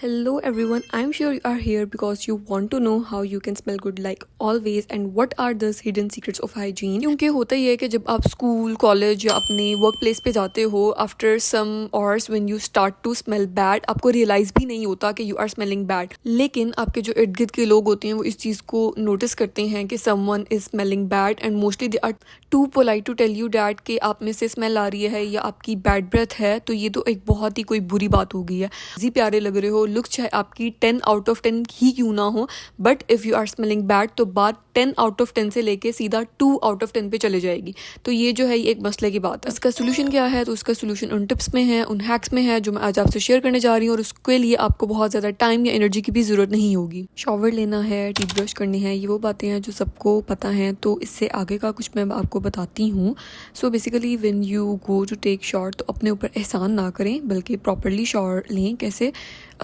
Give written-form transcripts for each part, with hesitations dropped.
Hello everyone, I'm sure you are here because you want to know how you can smell good like always and what are those hidden secrets of hygiene. क्योंकि होता ही है कि जब आप school college या अपने work place पे जाते हो after some hours when you start to smell bad आपको रियलाइज भी नहीं होता कि यू आर स्मेलिंग बैड, लेकिन आपके जो इर्द गिर्द के लोग होते हैं वो इस चीज़ को नोटिस करते हैं कि someone is smelling bad and mostly they are too polite to tell you that कि आप में से स्मेल आ रही है या आपकी बैड ब्रेथ है, तो ये तो एक बहुत ही कोई बुरी बात हो गई है। जी प्यारे लग रहे हो, लुक चाहे आपकी 10 आउट ऑफ 10 ही क्यों ना हो, but if you are smelling bad तो बात 10 आउट ऑफ 10 से लेके सीधा 2 आउट ऑफ 10 पे चले जाएगी। तो ये जो है ये एक मसले की बात है। इसका सोल्यूशन क्या है? तो उसका सोल्यूशन उन टिप्स में है, उन हैक्स में है जो मैं आज आपसे शेयर करने जा रही हूँ, और उसके लिए आपको बहुत ज़्यादा टाइम या एनर्जी की भी ज़रूरत नहीं होगी। शॉवर लेना है, टीथ ब्रश करनी है, ये वो बातें हैं जो सबको पता हैं। तो इससे आगे का कुछ मैं आपको बताती हूँ। So basically when you go to take shower तो अपने ऊपर एहसान ना करें बल्कि प्रॉपरली शॉवर लें। कैसे?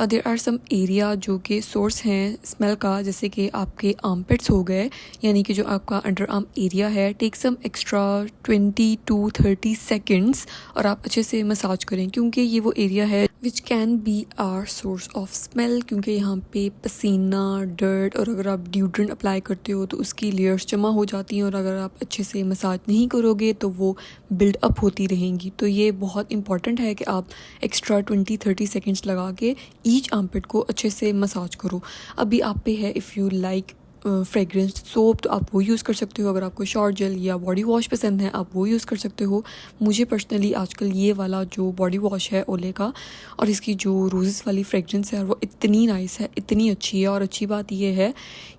देयर आर सम एरिया जो कि सोर्स हैं स्मेल का, जैसे कि आपके आर्मपिट्स हो गए, यानी कि जो आपका अंडर आर्म एरिया है। Take some extra 20 to 30 seconds और आप अच्छे से मसाज करें, क्योंकि ये वो एरिया है which can be are source of smell. क्योंकि यहाँ पे पसीना, डर्ट और अगर आप डिओड्रेंट अप्लाई करते हो तो उसकी लेयर्स जमा हो जाती हैं, और अगर आप अच्छे से मसाज नहीं करोगे तो वो बिल्ड अप होती रहेंगी। तो ये बहुत इंपॉर्टेंट है कि आप एक्स्ट्रा 20-30 सेकेंड्स लगा के ईच आर्मपिट को अच्छे से मसाज करो। अभी आप पे है, if you like fragrance soap तो आप वो यूज़ कर सकते हो। अगर आपको शॉवर जेल या बॉडी वॉश पसंद है आप वो यूज़ कर सकते हो। मुझे पर्सनली आजकल ये वाला जो बॉडी वॉश है ओले का, और इसकी जो रोज़ेस वाली फ्रेगरेंस है वो इतनी नाइस है, इतनी अच्छी है। और अच्छी बात ये है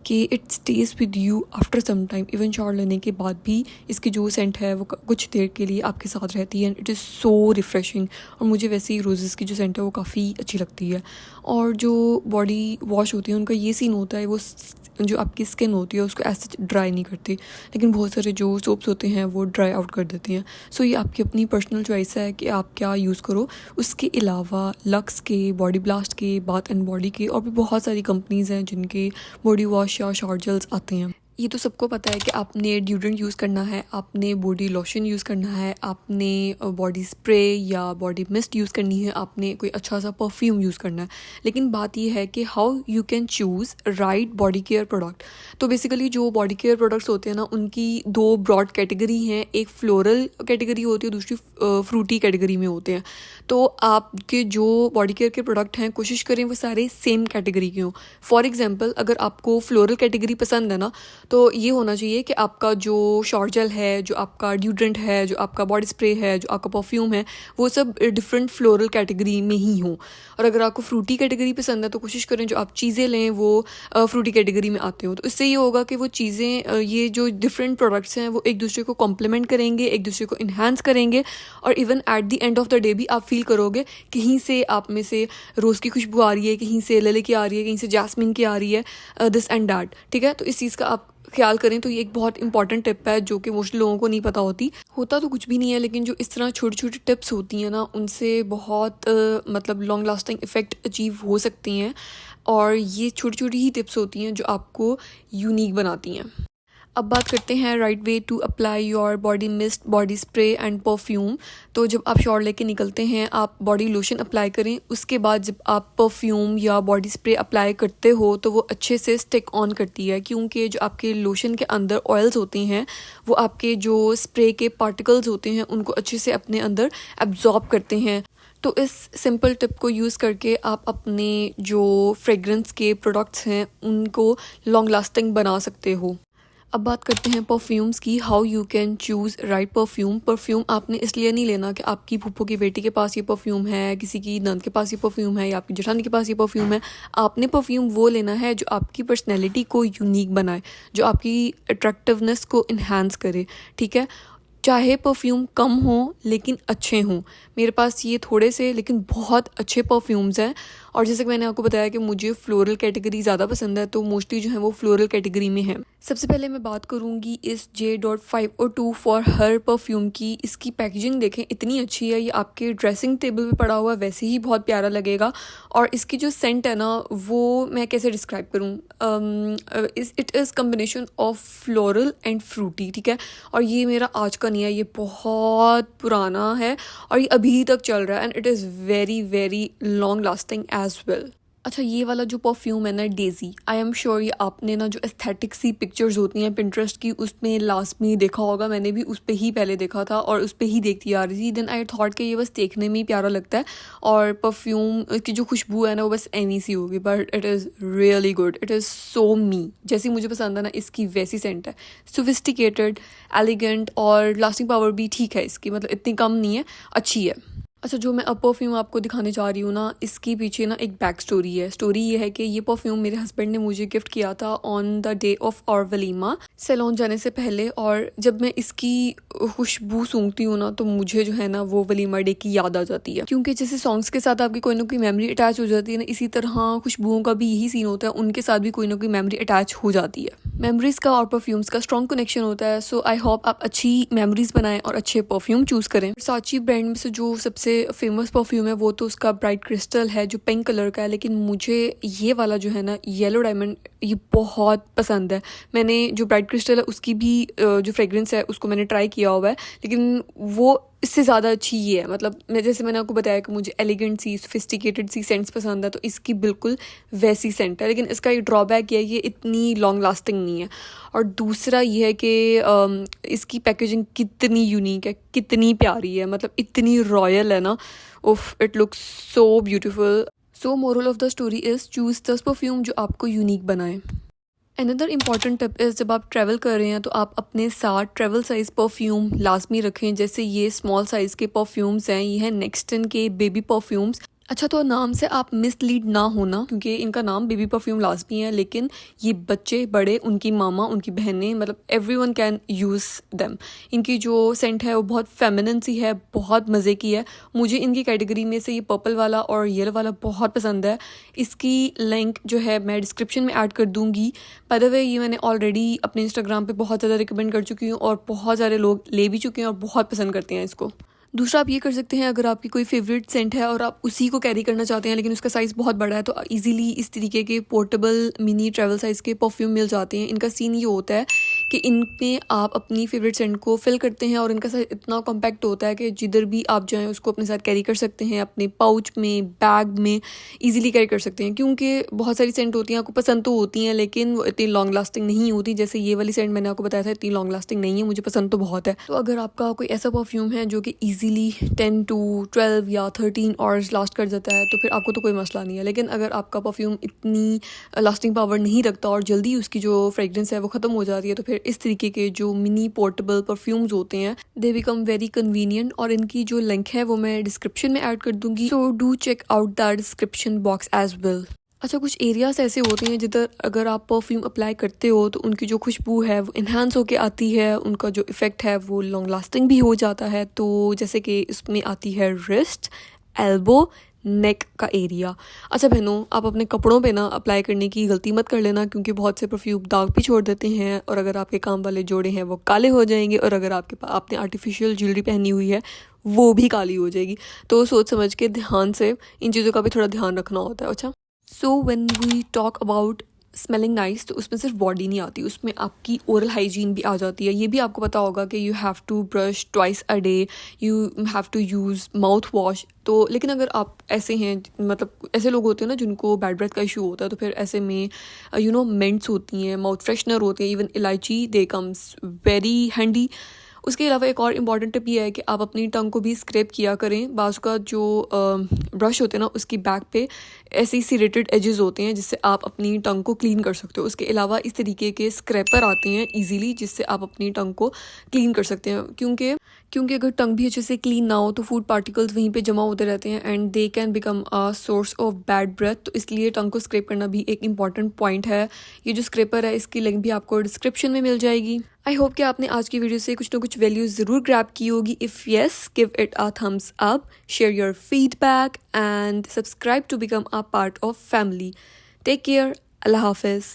कि it stays with you after some time. Even shower लेने के बाद भी इसकी जो सेंट है वो कुछ देर के लिए आपके साथ रहती है, and it is so refreshing. और मुझे वैसे ही रोज़ेस की जो सेंट है वो काफ़ी अच्छी लगती है। और जो बॉडी वॉश होती है उनका ये सीन होता है, वो जो आपकी स्किन होती है उसको ऐसे ड्राई नहीं करती, लेकिन बहुत सारे जो सोप्स होते हैं वो ड्राई आउट कर देती हैं। सो ये आपकी अपनी पर्सनल चॉइस है कि आप क्या यूज़ करो। उसके अलावा लक्स के, बॉडी ब्लास्ट के, बाथ एंड बॉडी के और भी बहुत सारी कंपनीज़ हैं जिनके बॉडी वॉश या शॉवर जेल्स आते हैं। ये तो सबको पता है कि आपने डिओड्रेंट यूज़ करना है, आपने बॉडी लोशन यूज़ करना है, आपने बॉडी स्प्रे या बॉडी मिस्ट यूज़ करनी है, आपने कोई अच्छा सा परफ्यूम यूज़ करना है। लेकिन बात ये है कि how you can choose right body care product. तो बेसिकली जो बॉडी केयर प्रोडक्ट्स होते हैं ना, उनकी 2 ब्रॉड कैटेगरी हैं। एक फ्लोरल कैटेगरी होती है, दूसरी फ्रूटी कैटेगरी में होते हैं। तो आपके जो बॉडी केयर के प्रोडक्ट हैं कोशिश करें वो सारे सेम कैटेगरी के हों। फॉर एग्जांपल अगर आपको फ्लोरल कैटेगरी पसंद है ना, तो ये होना चाहिए कि आपका जो शॉवर जेल है, जो आपका डिओड्रेंट है, जो आपका बॉडी स्प्रे है, जो आपका परफ्यूम है, वो सब डिफरेंट फ्लोरल कैटेगरी में ही हो। और अगर आपको फ्रूटी कैटेगरी पसंद है तो कोशिश करें जो आप चीज़ें लें वो फ्रूटी कैटेगरी में आते हो। तो इससे ये होगा कि वो चीज़ें, ये जो डिफरेंट प्रोडक्ट्स हैं वो एक दूसरे को कॉम्प्लीमेंट करेंगे, एक दूसरे को इन्हांस करेंगे, और even at the end of the day भी आप फील करोगे कहीं से आप में से रोज़ की खुशबू आ रही है, कहीं से लिली की आ रही है, कहीं से जैस्मिन की आ रही है, दिस एंड दैट। ठीक है, तो इस चीज़ का आप ख्याल करें। तो ये एक बहुत इंपॉर्टेंट टिप है जो कि मोस्टली लोगों को नहीं पता होती। होता तो कुछ भी नहीं है, लेकिन जो इस तरह छोटी छोटी टिप्स होती हैं ना, उनसे बहुत मतलब लॉन्ग लास्टिंग इफ़ेक्ट अचीव हो सकती हैं। और ये छोटी छोटी ही टिप्स होती हैं जो आपको यूनिक बनाती हैं। अब बात करते हैं right way to apply your body mist, body spray and perfume. तो जब आप शॉवर लेके निकलते हैं आप बॉडी लोशन अप्लाई करें। उसके बाद जब आप परफ्यूम या बॉडी स्प्रे अप्लाई करते हो तो वो अच्छे से स्टिक ऑन करती है, क्योंकि जो आपके लोशन के अंदर ऑयल्स होते हैं वो आपके जो स्प्रे के पार्टिकल्स होते हैं उनको अच्छे से अपने अंदर एब्जॉर्ब करते हैं। तो इस सिंपल टिप को यूज़ करके आप अपने जो फ्रेगरेंस के प्रोडक्ट्स हैं उनको लॉन्ग लास्टिंग बना सकते हो। अब बात करते हैं परफ्यूम्स की, how you can choose right perfume. Perfume आपने इसलिए नहीं लेना कि आपकी फूफो की बेटी के पास ये परफ्यूम है, किसी की नंद के पास ये परफ्यूम है, या आपकी जेठानी के पास ये परफ्यूम है। आपने परफ्यूम वो लेना है जो आपकी पर्सनैलिटी को यूनिक बनाए, जो आपकी अट्रैक्टिवनेस को इन्हांस करे। ठीक है, चाहे परफ्यूम कम हो लेकिन अच्छे हों। मेरे पास ये थोड़े से लेकिन बहुत अच्छे परफ्यूम्स हैं, और जैसे कि मैंने आपको बताया कि मुझे फ्लोरल कैटेगरी ज़्यादा पसंद है, तो मोस्टली जो है वो फ्लोरल कैटेगरी में है। सबसे पहले मैं बात करूँगी इस J.502 फॉर हर परफ्यूम की। इसकी पैकेजिंग देखें, इतनी अच्छी है, ये आपके ड्रेसिंग टेबल पे पड़ा हुआ वैसे ही बहुत प्यारा लगेगा। और इसकी जो सेंट है ना, वो मैं कैसे डिस्क्राइब करूँ, it is combination of floral and fruity. ठीक है, और ये मेरा आज का नहीं है, ये बहुत पुराना है और ये अभी तक चल रहा है, and it is very very long lasting as well. अच्छा, ये वाला जो परफ्यूम है ना डेज़ी, आई एम श्योर ये आपने ना जो एस्थेटिक सी पिक्चर्स होती हैं पिंटरेस्ट की उसमें लास्ट में ही देखा होगा। मैंने भी उस पे ही पहले देखा था और उस पे ही देखती आ रही थी। देन आई थॉट कि ये बस देखने में ही प्यारा लगता है और परफ्यूम की जो खुशबू है ना वो बस एनी सी होगी, but it is really good. It is so me, जैसी मुझे पसंद है ना इसकी वैसी सेंट है। सोफिस्टिकेटेड, एलिगेंट और लास्टिंग पावर भी ठीक है इसकी, मतलब इतनी कम नहीं है, अच्छी है। अच्छा, जो मैं अब परफ्यूम आपको दिखाने जा रही हूँ ना, इसके पीछे ना एक बैक स्टोरी है। स्टोरी ये है कि ये परफ्यूम मेरे हस्बैंड ने मुझे गिफ्ट किया था on the day of our वलीमा, सैलून जाने से पहले। और जब मैं इसकी खुशबू सूंघती हूँ ना तो मुझे जो है ना वो वलीमा डे की याद आ जाती है, क्योंकि जैसे सॉन्ग्स के साथ आपकी कोई ना कोई मेमोरी अटैच हो जाती है ना, इसी तरह खुशबुओं का भी यही सीन होता है, उनके साथ भी कोई ना कोई मेमोरी अटैच हो जाती है। मेमोरीज का और परफ्यूम्स का स्ट्रॉन्ग कनेक्शन होता है। सो आई होप आप अच्छी मेमोरीज बनाएं और अच्छे परफ्यूम चूज करें। साची ब्रांड में से जो सबसे फेमस परफ्यूम है वो तो उसका ब्राइट क्रिस्टल है जो पिंक कलर का है, लेकिन मुझे ये वाला जो है ना येलो डायमंड ये बहुत पसंद है। मैंने जो ब्राइट क्रिस्टल है उसकी भी जो फ्रेग्रेंस है उसको मैंने ट्राई किया हुआ है, लेकिन वो इससे ज़्यादा अच्छी ये है। मतलब मैंने आपको बताया कि मुझे एलिगेंट सी सोफिस्टिकेटेड सी सेंट्स पसंद है, तो इसकी बिल्कुल वैसी सेंट है, लेकिन इसका ये ड्रॉबैक है ये इतनी लॉन्ग लास्टिंग नहीं है। और दूसरा ये है कि इसकी पैकेजिंग कितनी यूनिक है, कितनी प्यारी है, मतलब इतनी रॉयल है ना। उफ, it looks so beautiful. So moral of the story is choose the perfume जो आपको यूनिक बनाए। अनदर इम्पॉर्टेंट टिप इज़ जब आप ट्रैवल कर रहे हैं तो आप अपने साथ ट्रैवल साइज़ परफ्यूम लाजमी रखें। जैसे ये स्मॉल साइज़ के परफ्यूम्स हैं, ये हैं नेक्स्टन के बेबी परफ्यूम्स। अच्छा, तो नाम से आप मिसलीड ना होना, क्योंकि इनका नाम बेबी परफ्यूम लाजमी है, लेकिन ये बच्चे बड़े, उनकी मामा, उनकी बहनें, मतलब एवरीवन कैन यूज़ देम। इनकी जो सेंट है वो बहुत फेमिनिन सी है, बहुत मज़े की है। मुझे इनकी कैटेगरी में से ये पर्पल वाला और येलो वाला बहुत पसंद है। इसकी लिंक जो है मैं डिस्क्रिप्शन में ऐड कर दूँगी। बाय द वे, ये मैंने ऑलरेडी अपने इंस्टाग्राम पे बहुत ज़्यादा रिकमेंड कर चुकी हूँ और बहुत सारे लोग ले भी चुके हैं और बहुत पसंद करते हैं इसको। दूसरा आप ये कर सकते हैं, अगर आपकी कोई फेवरेट सेंट है और आप उसी को कैरी करना चाहते हैं लेकिन उसका साइज़ बहुत बड़ा है, तो इजीली इस तरीके के पोर्टेबल मिनी ट्रैवल साइज़ के परफ्यूम मिल जाते हैं। इनका सीन ये होता है कि इनमें आप अपनी फेवरेट सेंट को फिल करते हैं और इनका साइज इतना कॉम्पैक्ट होता है कि जिधर भी आप जाएं उसको अपने साथ कैरी कर सकते हैं, अपने पाउच में, बैग में ईजिली कैरी कर सकते हैं। क्योंकि बहुत सारी सेंट होती हैं, आपको पसंद तो होती हैं लेकिन वो इतनी लॉन्ग लास्टिंग नहीं होती। जैसे ये वाली सेंट मैंने आपको बताया था इतनी लॉन्ग लास्टिंग नहीं है, मुझे पसंद तो बहुत है। तो अगर आपका कोई ऐसा परफ्यूम है जो कि ईजिली 10 to 12 या 13 आवर्स लास्ट कर जाता है तो फिर आपको तो कोई मसला नहीं है। लेकिन अगर आपका परफ्यूम इतनी लास्टिंग पावर नहीं रखता और जल्दी उसकी जो फ्रेग्रेंस है वो ख़त्म हो जाती है, तो फिर इस तरीके के जो मिनी पोर्टेबल परफ्यूम्स होते हैं दे बिकम वेरी कन्वीनियंट। और इनकी जो लिंक है वो मैं डिस्क्रिप्शन में ऐड कर दूंगी, so do check out the description box as well. अच्छा, कुछ एरियाज ऐसे होते हैं जिधर अगर आप परफ्यूम अप्लाई करते हो तो उनकी जो खुशबू है वो इन्हांस होके आती है, उनका जो इफ़ेक्ट है वो लॉन्ग लास्टिंग भी हो जाता है। तो जैसे कि इसमें आती है रिस्ट, एल्बो, नेक का एरिया। अच्छा बहनों, आप अपने कपड़ों पे ना अप्लाई करने की गलती मत कर लेना, क्योंकि बहुत से परफ्यूम दाग भी छोड़ देते हैं और अगर आपके काम वाले जोड़े हैं वो काले हो जाएंगे और अगर आपने आर्टिफिशियल ज्वेलरी पहनी हुई है वो भी काली हो जाएगी। तो सोच समझ के ध्यान से इन चीज़ों का भी थोड़ा ध्यान रखना होता है। अच्छा, so when we talk about smelling nice, तो उसमें सिर्फ बॉडी नहीं आती, उसमें आपकी ओरल हाइजीन भी आ जाती है। ये भी आपको पता होगा कि you have to brush twice a day, you have to use mouthwash. तो लेकिन अगर आप ऐसे हैं, मतलब ऐसे लोग होते हैं ना जिनको बैड ब्रेथ का इशू होता है, तो फिर ऐसे में मिंट्स होती हैं, माउथ फ्रेशनर होते हैं, इवन इलायची, दे कम्स वेरी हैंडी। उसके अलावा एक और इम्पॉर्टेंट टिप ये है कि आप अपनी टंग को भी स्क्रैप किया करें। बाज़ का जो ब्रश होते हैं ना उसकी बैक पे ऐसे सिरेटेड एजेस होते हैं जिससे आप अपनी टंग को क्लीन कर सकते हो। उसके अलावा इस तरीके के स्क्रैपर आते हैं इजीली जिससे आप अपनी टंग को क्लीन कर सकते हैं, क्योंकि अगर टंग भी अच्छे से क्लीन ना हो तो फूड पार्टिकल्स वहीं पे जमा होते रहते हैं and they can become a source of bad breath. तो इसलिए टंग को स्क्रैप करना भी एक इम्पॉर्टेंट पॉइंट है। ये जो स्क्रैपर है इसकी लिंक भी आपको डिस्क्रिप्शन में मिल जाएगी। आई होप कि आपने आज की वीडियो से कुछ ना कुछ वैल्यू ज़रूर ग्रैब की होगी। If yes, give it a thumbs up, share your feedback and subscribe to become a part of family. Take care, अल्लाह हाफिज़।